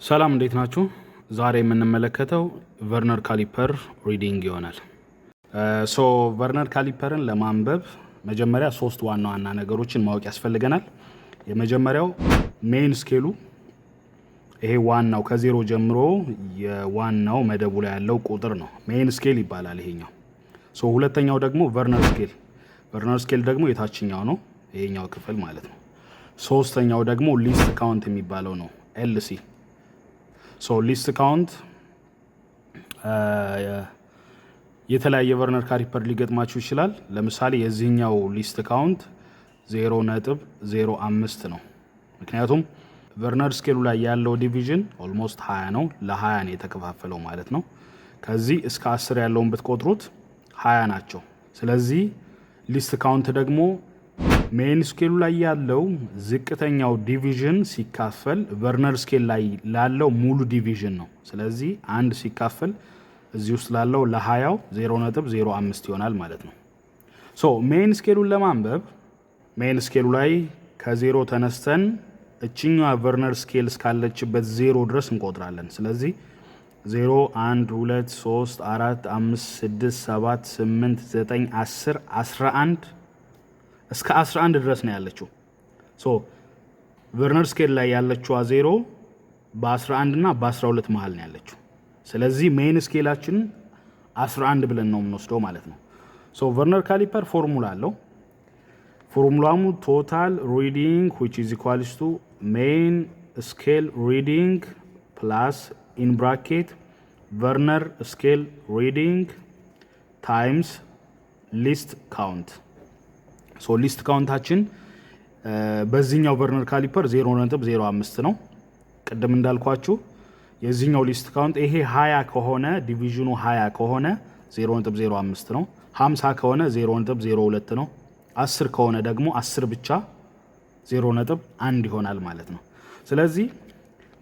ሰላም እንዴት ናችሁ? ዛሬ የምንመለከተው ቨርነር ካሊፐር ሪዲንግ ይሆናል። ቨርነር ካሊፐርን ለማንበብ መጀመሪያ ሶስት ዋና ዋና ነገሮችን ማወቅ ያስፈልገናል። የመጀመሪያው ሜን ስኬሉ፣ ይሄ ዋናው ከዜሮ ጀምሮ የዋናው መደቡ ላይ ያለው ቁጥር ነው፣ ሜን ስኬል ይባላል ይሄኛው። ሁለተኛው ደግሞ ቨርነር ስኬል፣ ቨርነር ስኬል ደግሞ የታችኛው ነው፣ ይሄኛው ክፍል ማለት ነው። ሶስተኛው ደግሞ ሊስት ካውንት የሚባለው ነው፣ ኤልሲ። ሊስት ካውንት የተለያየ ቨርነር ካሊፐር ሊገጥማችሁ ይችላል። ለምሳሌ የዚህኛው ሊስት ካውንት 0.05 ነው። ምክንያቱም ቨርነር ስኬሉ ላይ ያለው ዲቪዥን ኦልሞስት 20 ነው፣ ለ20 ነው የተከፋፈለው ማለት ነው። ከዚህ እስከ 10 ያለውን ብትቆጥሩት 20 ናቸው። ስለዚህ ሊስት ካውንት ደግሞ ሜን ስኬሉ ላይ ያለው ዝቅተኛው ዲቪዥን ሲካፈል ቨርነር ስኬል ላይ ላለው ሙሉ ዲቪዥን ነው። ስለዚህ አንድ ሲካፈል እዚህ ውስጥ ላለው ለ20 0.05 ይሆናል ማለት ነው። ሜን ስኬሉን ለማንበብ ሜን ስኬሉ ላይ ከዜሮ ተነስተን እችኛዋ ቨርነር ስኬል እስካለችበት ዜሮ ድረስ እንቆጥራለን። ስለዚህ 0 1 2 3 4 5 6 7 8 9 10 11 እስከ 11 ድረስ ነው ያለችው። ቨርነር ስኬል ላይ ያለችው ዜሮ በ11 እና በ12 መሃል ነው ያለችው። ስለዚህ ሜን ስኬላችን 11 ብለን ነው የምንወስደው ማለት ነው። ቨርነር ካሊፐር ፎርሙላ አለው። ፎርሙላሙ ቶታል ሪዲንግ which is equals to main scale reading plus in bracket ቨርነር ስኬል reading times list count። ሊስት ካውንታችን በዚህኛው ቨርነር ካሊፐር 0.05 ነው። ቅድም እንዳልኳችሁ የዚህኛው ሊስት ካውንት ይሄ 20 ከሆነ ዲቪዥኑ 20 ከሆነ 0.05 ነው። 50 ከሆነ 0.02 ነው። 10 ከሆነ ደግሞ 10 ብቻ 0.1 ይሆናል ማለት ነው። ስለዚህ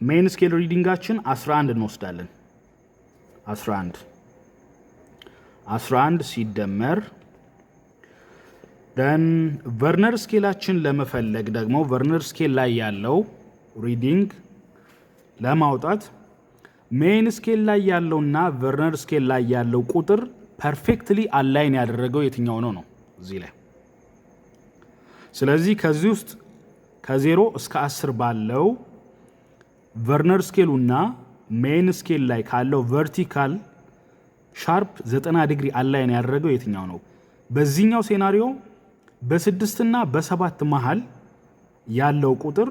ሜን ስኬል ሪዲንጋችን 11 እንወስዳለን። 11 ሲደመር ደን ቨርነር ስኬላችን ለመፈለግ ደግሞ ቨርነር ስኬል ላይ ያለው ሪዲንግ ለማውጣት ሜን ስኬል ላይ ያለውና ቨርነር ስኬል ላይ ያለው ቁጥር ፐርፌክትሊ አላይን ያደረገው የትኛው ነው እዚህ ላይ። ስለዚህ ከዚህ ውስጥ ከ0 እስከ 10 ባለው ቨርነር ስኬሉና ሜን ስኬል ላይ ካለው ቨርቲካል ሻርፕ 90 ዲግሪ አላይን ያደረገው የትኛው ነው? በዚህኛው ሴናሪዮ በ6 እና በ7 መሃል ያለው ቁጥር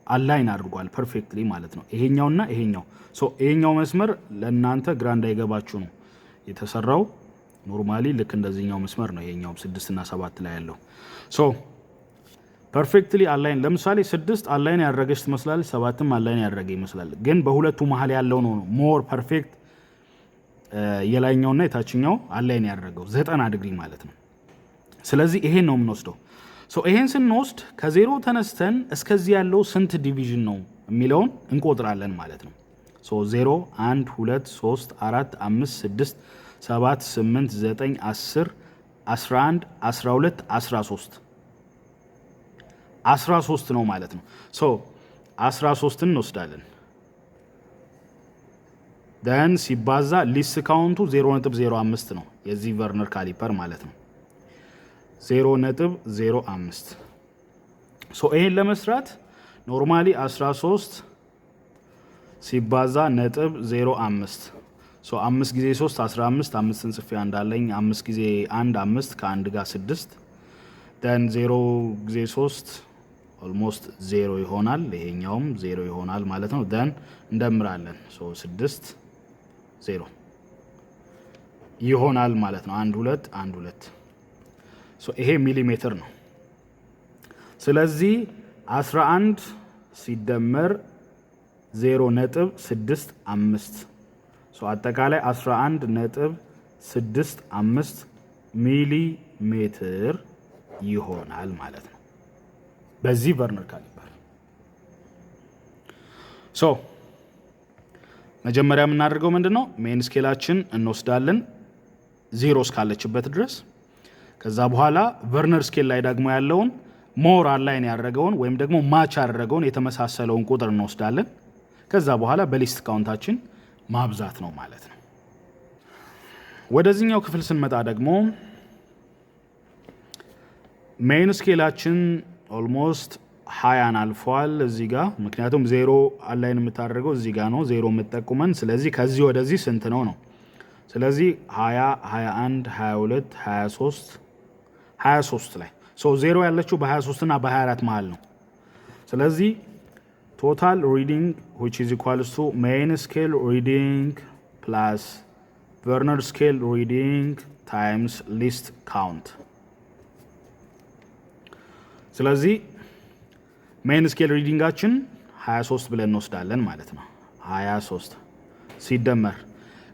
አላይን አድርጓል ፐርፌክትሊ ማለት ነው። ይሄኛውና ይሄኛው ይሄኛው መስመር ለእናንተ ግራ እንዳይገባችሁ ነው የተሰራው። ኖርማሊ ልክ እንደዚህኛው መስመር ነው ይሄኛው 6 እና 7 ላይ ያለው። ፐርፌክትሊ አላይን ለምሳሌ 6 አላይን ያደረገች ትመስላለች፣ 7ም አላይን ያደረገ ይመስላል። ግን በሁለቱ መሃል ያለው ነው ሞር ፐርፌክት የላይኛውና የታችኛው አላይን ያደረገው 90 ዲግሪ ማለት ነው። ስለዚህ ይሄን ነው የምንወስደው። ይሄን ስንወስድ ከዜሮ ተነስተን እስከዚህ ያለው ስንት ዲቪዥን ነው የሚለውን እንቆጥራለን ማለት ነው። 0 1 2 3 4 5 6 7 8 9 10 11 12 13 ነው ማለት ነው። 13ን እንወስዳለን። ደን ሲባዛ ሊስት ካውንቱ 0.05 ነው የዚህ ቨርነር ካሊፐር ማለት ነው። 0.05 ይሄን ለመስራት ኖርማሊ 13 ሲባዛ ነጥብ 05 5 ጊዜ 3 15 5ን ጽፌ እንዳለኝ 5 ጊዜ 1 5 ከ1 ጋር 6 ደን 0 ጊዜ 3 ኦልሞስት 0 ይሆናል። ይሄኛውም 0 ይሆናል ማለት ነው። ደን እንደምራለን 6 0 ይሆናል ማለት ነው። 1 2 1 2 ይሄ ሚሊሜትር ነው። ስለዚህ 11 ሲደመር 0.65 አጠቃላይ 11.65 ሚሊሜትር ይሆናል ማለት ነው በዚህ ቨርነር ካሊፐር። መጀመሪያ የምናደርገው ምንድነው? ሜን ስኬላችን እንወስዳለን 0 እስካለችበት ድረስ። ከዛ በኋላ ቨርነር ስኬል ላይ ደግሞ ያለውን ሞር አላይን ያደረገውን ወይም ደግሞ ማች ያደረገውን የተመሳሰለውን ቁጥር እንወስዳለን። ከዛ በኋላ በሊስት ካውንታችን ማብዛት ነው ማለት ነው። ወደዚህኛው ክፍል ስንመጣ ደግሞ ሜን ስኬላችን ኦልሞስት 20 አልፏል እዚህ ጋር። ምክንያቱም 0 አላይን የምታደርገው እዚህ ጋር ነው 0 የምትጠቁመን። ስለዚህ ከዚህ ወደዚህ ስንት ነው ነው? ስለዚህ 20 21 22 23 ላይ 0 ያለችው በ23 እና በ24 መሃል ነው። ስለዚህ ቶታል ሪዲንግ which is equals to main scale reading plus Werner scale reading times list count። ስለዚህ ሜን ስኬል ሪዲንጋችን 23 ብለን እንወስዳለን ማለት ነው። 23 ሲደመር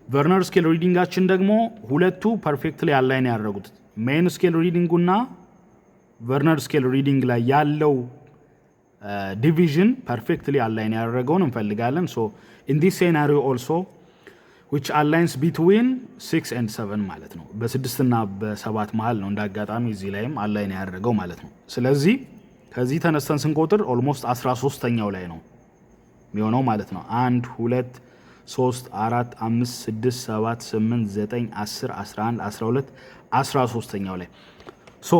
ቨርነር ስኬል ሪዲንጋችን ደግሞ ሁለቱ ፐርፌክትሊ አላይን ያደረጉት ሜን ስኬል ሪዲንጉና ቨርነር ስኬል ሪዲንግ ላይ ያለው ዲቪዥን ፐርፌክትሊ አላይን ያደረገውን እንፈልጋለን። ሶ ኢን ዲስ ሴናሪዮ ኦልሶ which aligns between 6 and 7 ማለት ነው። በ6 እና በ7 መሃል ነው እንዳጋጣሚ እዚህ ላይም አላይን ያደረገው ማለት ነው። ስለዚህ ከዚህ ተነስተን ስንቆጥር ኦልሞስት 13ኛው ላይ ነው የሚሆነው ማለት ነው። 1 2 3 4 5 6 7 8 9 10 11 12 13ኛው ላይ ሶ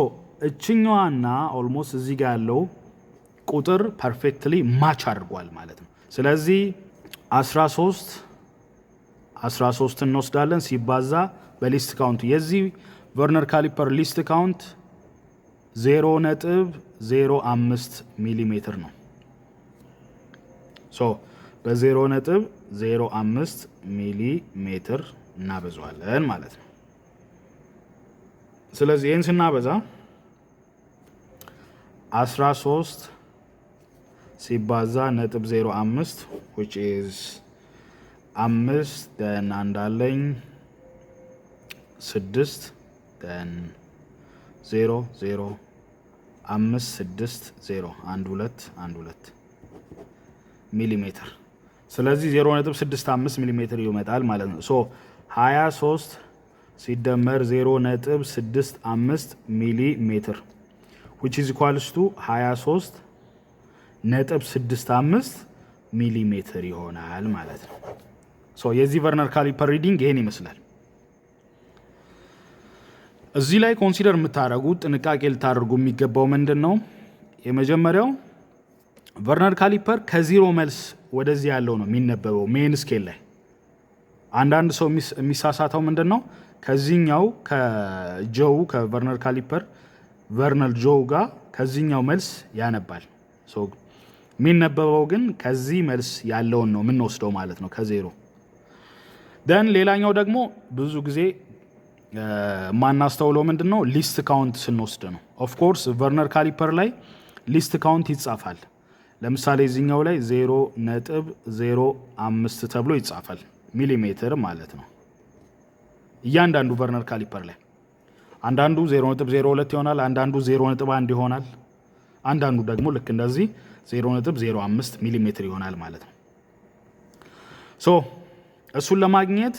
እችኛዋና ኦልሞስት እዚህ ጋር ያለው ቁጥር ፐርፌክትሊ ማች አድርጓል ማለት ነው። ስለዚህ 13 እንወስዳለን ሲባዛ በሊስት ካውንት የዚህ ቨርነር ካሊፐር ሊስት ካውንት 0.05 ሚሊሜትር ነው። ሶ በ0.05 ሚሊሜትር እናበዛዋለን ማለት ነው። ስለዚህ ይህን ስናበዛ 13 ሲባዛ 0.05 which is 5 then አንዳለኝ 6 then 0 0 5 6 0 1 2 1 2 ሚሊሜትር። ስለዚህ 0.65 ሚሊሜትር ይመጣል ማለት ነው። ሶ 23 ሲደመር 0.65 ሚሊሜትር which is equals to 23.65 ሚሊሜትር ይሆናል ማለት ነው። ሶ የዚህ ቨርነር ካሊፐር ሪዲንግ ይሄን ይመስላል። እዚህ ላይ ኮንሲደር የምታደርጉት ጥንቃቄ ልታደርጉ የሚገባው ምንድነው? የመጀመሪያው ቨርነር ካሊፐር ከዜሮ መልስ ወደዚህ ያለው ነው የሚነበበው ሜን ስኬል ላይ። አንዳንድ ሰው የሚሳሳተው ምንድነው? ከዚህኛው ከጆው ከቨርነር ካሊፐር ቨርነር ጆው ጋር ከዚህኛው መልስ ያነባል። ሶ የሚነበበው ግን ከዚህ መልስ ያለውን ነው የምንወስደው ማለት ነው ከዜሮ። ደን ሌላኛው ደግሞ ብዙ ጊዜ ማናስተውለው ምንድነው? ሊስት ካውንት ስንወስድ ነው። ኦፍ ኮርስ ቨርነር ካሊፐር ላይ ሊስት ካውንት ይጻፋል። ለምሳሌ እዚህኛው ላይ 0.05 ተብሎ ይጻፋል ሚሊሜትር ማለት ነው እያንዳንዱ ቨርነር ካሊፐር ላይ። አንዳንዱ 0.02 ይሆናል፣ አንዳንዱ 0.1 ይሆናል፣ አንዳንዱ ደግሞ ልክ እንደዚህ 0.05 ሚሊሜትር ይሆናል ማለት ነው። ሶ እሱን ለማግኘት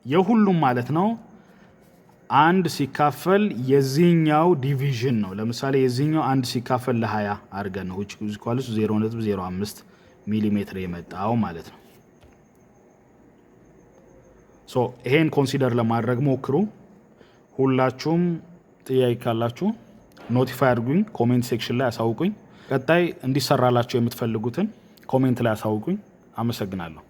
የሁሉም ማለት ነው አንድ ሲካፈል የዚህኛው ዲቪዥን ነው። ለምሳሌ የዚህኛው አንድ ሲካፈል ለ20 አድርገን ነው which is equals 0.05 ሚሊሜትር የመጣው ማለት ነው። ሶ ይሄን ኮንሲደር ለማድረግ ሞክሩ። ሁላችሁም ጥያቄ ካላችሁ ኖቲፋይ አድርጉኝ፣ ኮሜንት ሴክሽን ላይ አሳውቁኝ። ቀጣይ እንዲሰራላችሁ የምትፈልጉትን ኮሜንት ላይ አሳውቁኝ። አመሰግናለሁ።